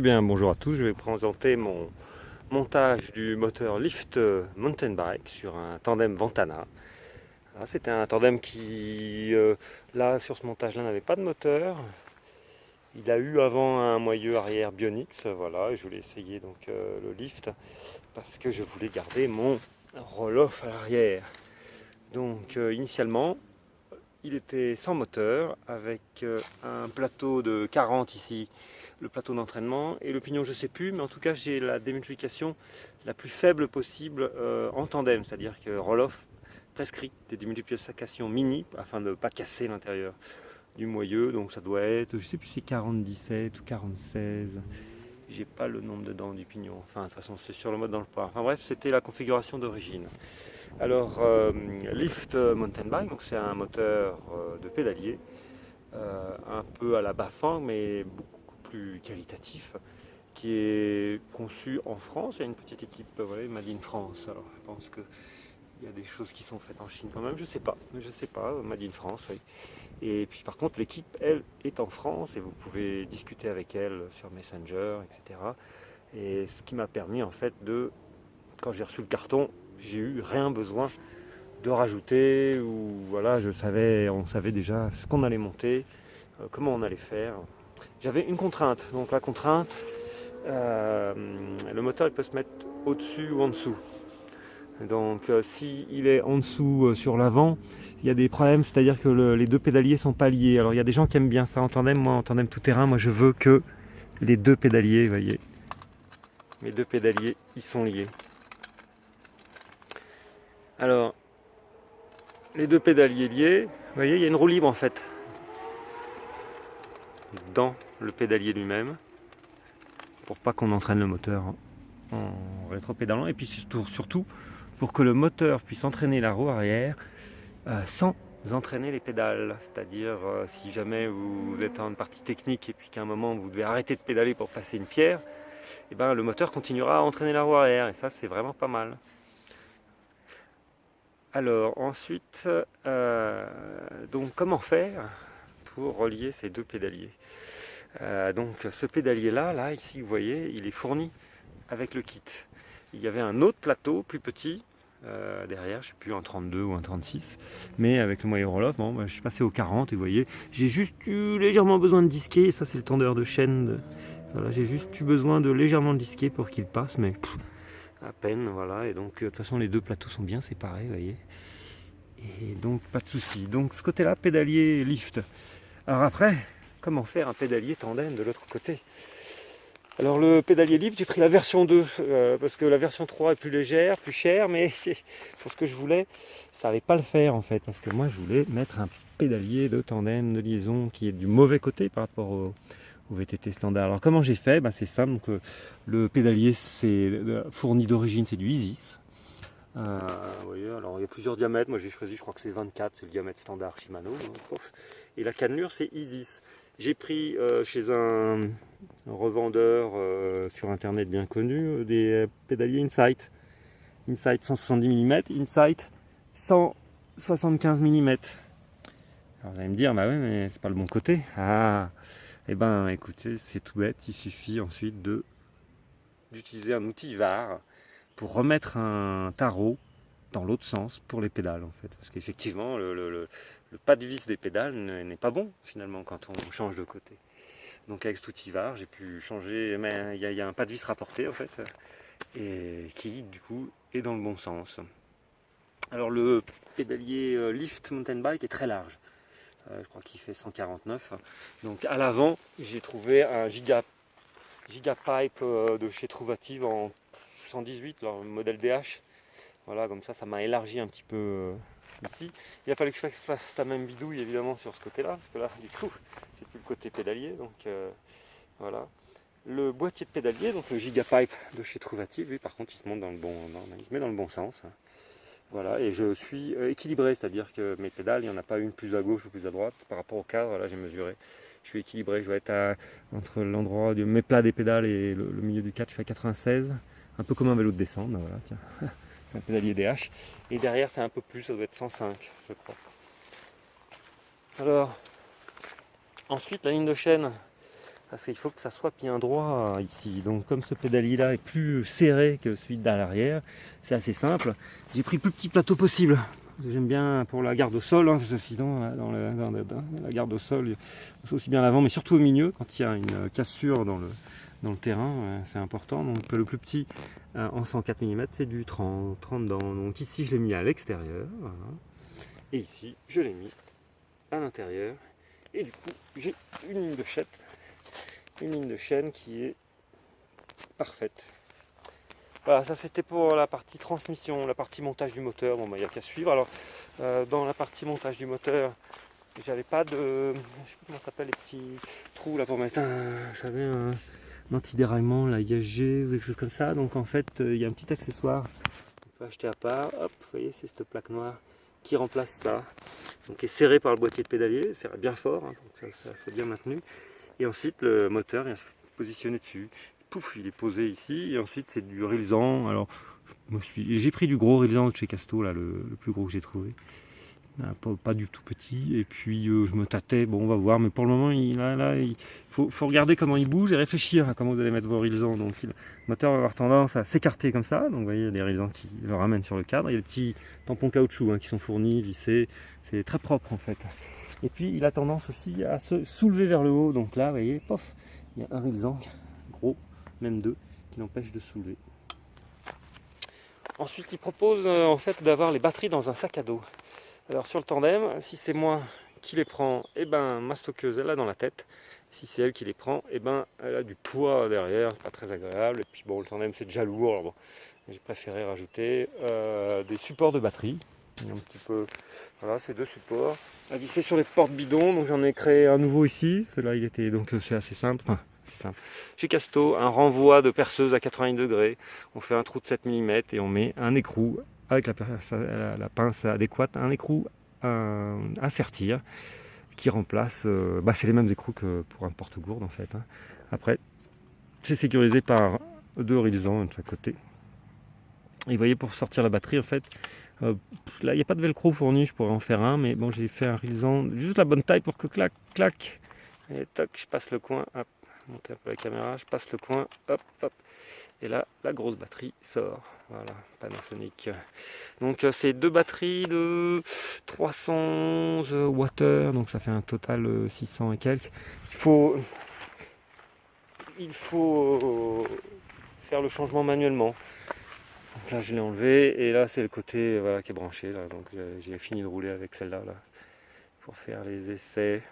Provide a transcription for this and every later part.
Eh bien, bonjour à tous, je vais vous présenter mon montage du moteur Lift Mountain Bike sur un tandem Ventana. C'était un tandem qui, là, sur ce montage-là, n'avait pas de moteur. Il a eu avant un moyeu arrière Bionix, voilà, et je voulais essayer donc le lift parce que je voulais garder mon roll-off à l'arrière. Donc, initialement, il était sans moteur avec un plateau de 40 ici, le plateau d'entraînement, et le pignon je sais plus, mais en tout cas j'ai la démultiplication la plus faible possible en tandem, c'est-à-dire que roll-off prescrit des démultiplications mini afin de ne pas casser l'intérieur du moyeu, donc ça doit être, je sais plus si c'est 47 ou 46, j'ai pas le nombre de dents du pignon, enfin de toute façon c'est sur le mode dans le pas, enfin bref c'était la configuration d'origine. Alors, Lift Mountain Bike, donc c'est un moteur de pédalier, un peu à la Bafang, mais beaucoup plus qualitatif, qui est conçu en France. Il y a une petite équipe, voilà, Made in France. Alors, je pense qu'il y a des choses qui sont faites en Chine quand même, je sais pas, Made in France, oui. Et puis par contre, l'équipe, elle, est en France et vous pouvez discuter avec elle sur Messenger, etc. Et ce qui m'a permis en fait quand j'ai reçu le carton, j'ai eu rien besoin de rajouter, ou voilà, on savait déjà ce qu'on allait monter, comment on allait faire. J'avais une contrainte, donc la contrainte, le moteur il peut se mettre au-dessus ou en dessous. Donc si il est en dessous sur l'avant, il y a des problèmes, c'est-à-dire que les deux pédaliers sont pas liés. Alors il y a des gens qui aiment bien ça en tandem, moi en tandem tout terrain, moi je veux que les deux pédaliers, vous voyez, mes deux pédaliers, ils sont liés. Alors, les deux pédaliers liés, vous voyez, il y a une roue libre en fait dans le pédalier lui-même pour pas qu'on entraîne le moteur en rétropédalant, et puis surtout pour que le moteur puisse entraîner la roue arrière sans entraîner les pédales. C'est-à-dire si jamais vous êtes en une partie technique et puis qu'à un moment vous devez arrêter de pédaler pour passer une pierre, et ben, le moteur continuera à entraîner la roue arrière, et ça c'est vraiment pas mal. Alors ensuite, donc comment faire pour relier ces deux pédaliers? Donc ce pédalier là, ici vous voyez, il est fourni avec le kit. Il y avait un autre plateau plus petit derrière, je ne sais plus, un 32 ou un 36, mais avec le moyen roll-off, bon, je suis passé au 40 et vous voyez, j'ai juste eu légèrement besoin de disquer, ça c'est le tendeur de chaîne, voilà, j'ai juste eu besoin de légèrement disquer pour qu'il passe, mais à peine, voilà, et donc de toute façon les deux plateaux sont bien séparés, vous voyez, et donc pas de souci. Donc ce côté-là, pédalier lift. Alors après, comment faire un pédalier tandem de l'autre côté? Alors le pédalier lift, j'ai pris la version 2 parce que la version 3 est plus légère, plus chère, mais pour ce que je voulais, ça n'allait pas le faire en fait, parce que moi je voulais mettre un pédalier de tandem, de liaison qui est du mauvais côté par rapport au VTT standard. Alors comment j'ai fait? C'est simple, donc, le pédalier c'est fourni d'origine, c'est du Isis. Vous voyez, alors il y a plusieurs diamètres, moi j'ai choisi, je crois que c'est 24, c'est le diamètre standard Shimano, hein, et la cannelure c'est Isis. J'ai pris chez un revendeur sur internet bien connu des pédaliers Insight. Insight 170 mm, Insight 175 mm. Alors vous allez me dire, bah oui, mais c'est pas le bon côté. Ah, et ben écoutez, c'est tout bête, il suffit ensuite d'utiliser un outil VAR pour remettre un tarot dans l'autre sens pour les pédales en fait. Parce qu'effectivement, le pas de vis des pédales n'est pas bon finalement quand on change de côté. Donc avec cet outil VAR, j'ai pu changer, mais il y a un pas de vis rapporté en fait, et qui du coup est dans le bon sens. Alors le pédalier Lift Mountain Bike est très large. Je crois qu'il fait 149. Donc à l'avant, j'ai trouvé un giga pipe de chez Trouvative en 118, leur modèle DH. Voilà, comme ça m'a élargi un petit peu ici. Il a fallu que je fasse la même bidouille évidemment sur ce côté-là, parce que là, du coup, c'est plus le côté pédalier. Donc voilà. Le boîtier de pédalier, donc le Gigapipe de chez Trouvative, lui par contre il se monte il se met dans le bon sens. Voilà, et je suis équilibré, c'est-à-dire que mes pédales, il n'y en a pas une plus à gauche ou plus à droite. Par rapport au cadre, là j'ai mesuré. Je suis équilibré, je dois être entre l'endroit de mes plats des pédales et le milieu du cadre, je suis à 96. Un peu comme un vélo de descente, voilà, tiens. C'est un pédalier DH. Et derrière c'est un peu plus, ça doit être 105, je crois. Alors, ensuite la ligne de chaîne. parce qu'il faut que ça soit bien droit ici. Donc comme ce pédalier là est plus serré que celui de l'arrière, c'est assez simple. J'ai pris le plus petit plateau possible. J'aime bien pour la garde au sol, parce que sinon dans la garde au sol, c'est aussi bien à l'avant, mais surtout au milieu, quand il y a une cassure dans le terrain, c'est important. Donc le plus petit en 104 mm, c'est du 30 dents. Donc ici je l'ai mis à l'extérieur, voilà. Et ici je l'ai mis à l'intérieur. Et du coup j'ai une ligne de chaîne qui est parfaite. Voilà, ça c'était pour la partie transmission, la partie montage du moteur. Bon, il n'y a qu'à suivre. Alors, dans la partie montage du moteur, j'avais pas de. Je sais pas comment ça s'appelle, les petits trous là pour mettre un anti-déraillement, la ISG ou quelque chose comme ça. Donc, en fait, il y a un petit accessoire qu'on peut acheter à part. Hop, vous voyez, c'est cette plaque noire qui remplace ça. Donc, qui est serré par le boîtier de pédalier, serré bien fort, hein, donc ça soit bien maintenu. Et ensuite, le moteur vient se positionner dessus. Pouf, il est posé ici, et ensuite c'est du Rilsan. Alors j'ai pris du gros Rilsan de chez Casto, là, le plus gros que j'ai trouvé, pas du tout petit. Et puis je me tâtais, bon on va voir, mais pour le moment il faut regarder comment il bouge et réfléchir à comment vous allez mettre vos Rilsan. Donc le moteur va avoir tendance à s'écarter comme ça, donc vous voyez, il y a des Rilsan qui le ramènent sur le cadre. Il y a des petits tampons caoutchouc qui sont fournis, vissés, c'est très propre en fait. Et puis il a tendance aussi à se soulever vers le haut, donc là vous voyez, pof, il y a un Rilsan gros, même deux, qui l'empêchent de soulever. Ensuite il propose en fait d'avoir les batteries dans un sac à dos. Alors sur le tandem, si c'est moi qui les prends, et ben ma stockeuse elle a dans la tête. Si c'est elle qui les prend, et ben elle a du poids derrière, c'est pas très agréable. Et puis bon, le tandem c'est déjà lourd, alors bon, j'ai préféré rajouter des supports de batterie. Un petit peu, voilà, ces deux supports à visser sur les portes bidons. Donc j'en ai créé un nouveau ici. Celui-là il était, donc c'est assez simple. Enfin, c'est simple. Chez Casto, un renvoi de perceuse à 90 degrés. On fait un trou de 7 mm et on met un écrou avec la pince adéquate, un écrou à sertir qui remplace, c'est les mêmes écrous que pour un porte-gourde en fait. Hein. Après, c'est sécurisé par deux Rilsan de chaque côté. Et vous voyez, pour sortir la batterie, en fait, là il n'y a pas de velcro fourni, je pourrais en faire un, mais bon, j'ai fait un Rilsan juste la bonne taille pour que clac, clac, et toc, je passe le coin, hop, monter un peu la caméra, je passe le coin, hop, hop, et là, la grosse batterie sort. Voilà, Panasonic. Donc c'est deux batteries de 311 Wh, donc ça fait un total 600 et quelques. Il faut faire le changement manuellement. Donc là je l'ai enlevé et là c'est le côté voilà, qui est branché là. Donc j'ai fini de rouler avec celle-là là, pour faire les essais.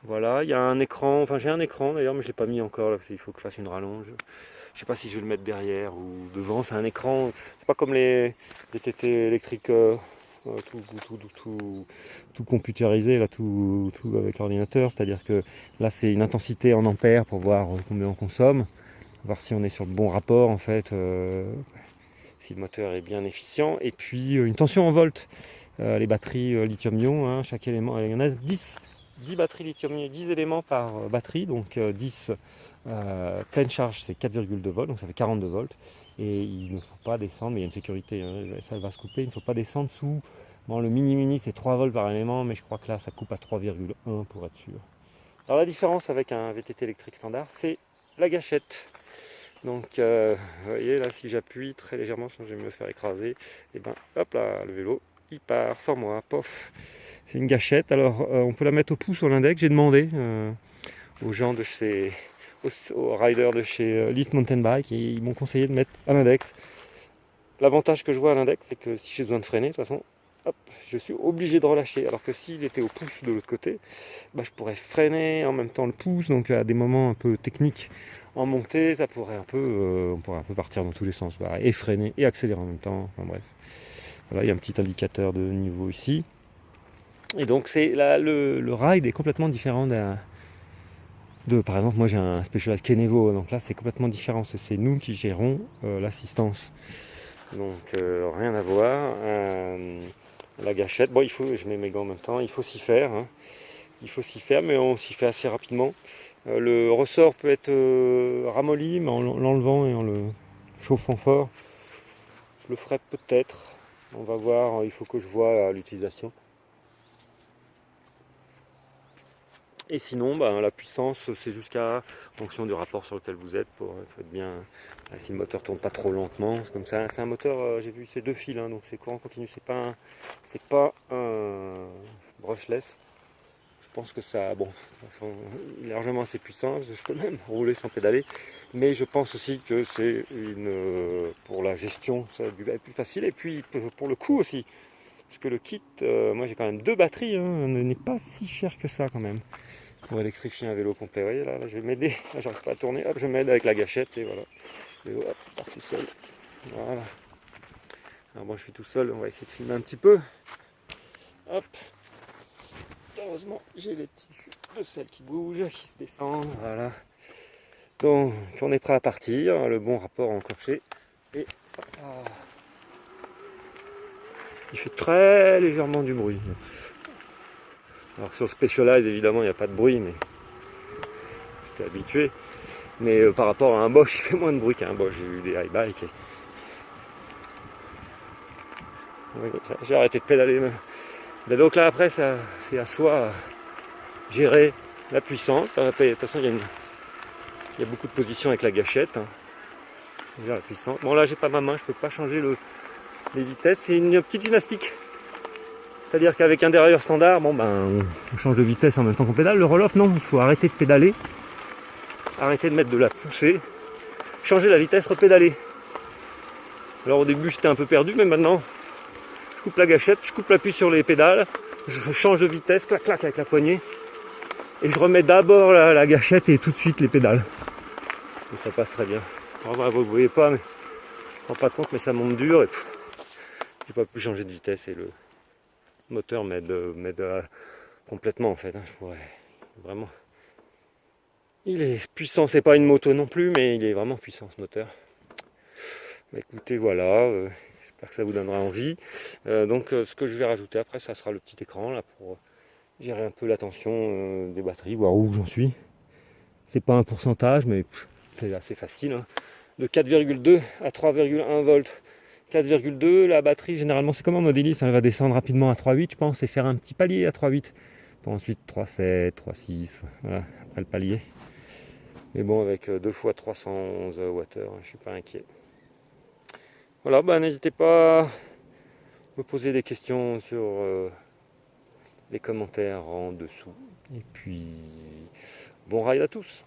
Voilà, il y a un écran, enfin j'ai un écran d'ailleurs mais je ne l'ai pas mis encore là, parce qu'il faut que je fasse une rallonge. Je sais pas si je vais le mettre derrière ou devant, c'est un écran, c'est pas comme les TT électriques tout computérisé, là, tout avec l'ordinateur, c'est-à-dire que là c'est une intensité en ampères pour voir combien on consomme, voir si on est sur le bon rapport en fait, si le moteur est bien efficient, et puis une tension en volts, les batteries lithium-ion, hein, chaque élément, il y en a 10 batteries lithium-ion, 10 éléments par batterie, donc 10 pleine charge c'est 4,2 volts, donc ça fait 42 volts. Et il ne faut pas descendre, mais il y a une sécurité, hein, ça va se couper, il ne faut pas descendre sous, bon le mini c'est 3 volts par élément, mais je crois que là ça coupe à 3,1 pour être sûr. Alors la différence avec un VTT électrique standard, c'est la gâchette. Donc vous voyez là, si j'appuie très légèrement, sinon je vais me faire écraser, et ben hop là, le vélo il part sans moi, pof. C'est une gâchette, alors on peut la mettre au pouce ou à l'index, j'ai demandé aux gens de chez... aux riders de chez Leaf Mountain Bike, et ils m'ont conseillé de mettre à l'index. L'avantage que je vois à l'index, c'est que si j'ai besoin de freiner, de toute façon, hop, je suis obligé de relâcher. Alors que s'il était au pouce de l'autre côté, je pourrais freiner en même temps le pouce, donc à des moments un peu techniques en montée, ça pourrait un peu, on pourrait un peu partir dans tous les sens, voilà, et freiner et accélérer en même temps. Enfin bref, voilà, il y a un petit indicateur de niveau ici. Et donc c'est là, le ride est complètement différent par exemple, moi j'ai un Specialized Kenevo, donc là c'est complètement différent, c'est nous qui gérons l'assistance. Donc rien à voir. La gâchette, bon je mets mes gants en même temps, il faut s'y faire. Hein. Il faut s'y faire, mais on s'y fait assez rapidement. Le ressort peut être ramolli, mais en l'enlevant et en le chauffant fort. Je le ferai peut-être. On va voir, il faut que je vois l'utilisation. Et sinon, ben, la puissance, c'est jusqu'à, en fonction du rapport sur lequel vous êtes, il faut être bien, si le moteur tourne pas trop lentement, c'est comme ça. C'est un moteur, j'ai vu, c'est 2 fils, hein, donc c'est courant continu, c'est pas un brushless. Je pense que ça, bon, de toute façon, il est largement assez puissant, je peux même rouler sans pédaler, mais je pense aussi que c'est pour la gestion, ça va être plus facile, et puis pour le coût aussi, parce que le kit, moi j'ai quand même 2 batteries, hein, n'est pas si cher que ça quand même. Pour électrifier un vélo complet, vous voyez là, je vais m'aider, j'arrive pas à tourner, hop, je m'aide avec la gâchette, et voilà, le vélo, hop, part tout seul, voilà. Alors bon, je suis tout seul, on va essayer de filmer un petit peu, hop. Heureusement, j'ai les tissus de celles qui bougent, qui se descendent, voilà. Donc, on est prêt à partir, le bon rapport encoché. Et ah, il fait très légèrement du bruit. Alors sur Specialized, évidemment, il n'y a pas de bruit, mais j'étais habitué. Mais par rapport à un Bosch, il fait moins de bruit qu'un Bosch. J'ai eu des high bikes. J'ai arrêté de pédaler. Mais donc là, après, c'est à soi gérer la puissance. De toute façon, il y a beaucoup de positions avec la gâchette. Hein. La puissance. Bon, là, j'ai pas ma main, je peux pas changer les vitesses. C'est une petite gymnastique. C'est-à-dire qu'avec un dérailleur standard, bon ben, on change de vitesse en même temps qu'on pédale. Le roll-off, non, il faut arrêter de pédaler, arrêter de mettre de la poussée, changer la vitesse, repédaler. Alors au début, j'étais un peu perdu, mais maintenant, je coupe la gâchette, je coupe l'appui sur les pédales, je change de vitesse, clac clac avec la poignée, et je remets d'abord la gâchette et tout de suite les pédales. Et ça passe très bien. Alors, bah, vous ne voyez pas, mais je ne me rends pas compte, mais ça monte dur et j'ai pas pu changer de vitesse et le moteur m'aide complètement en fait. Hein. Vraiment. Il est puissant, c'est pas une moto non plus, mais il est vraiment puissant ce moteur. Bah, écoutez, voilà, j'espère que ça vous donnera envie. Donc ce que je vais rajouter après, ça sera le petit écran là pour gérer un peu la tension des batteries, voir où j'en suis. C'est pas un pourcentage, mais c'est assez facile. Hein. De 4,2 à 3,1 volts. 4,2, la batterie généralement c'est comme un modéliste, elle va descendre rapidement à 3,8 je pense, et faire un petit palier à 3,8 pour ensuite 3,7, 3,6, voilà, après le palier. Mais bon, avec 2 fois 311 Wh, je suis pas inquiet. Voilà, bah, n'hésitez pas à me poser des questions sur les commentaires en dessous. Et puis, bon ride à tous!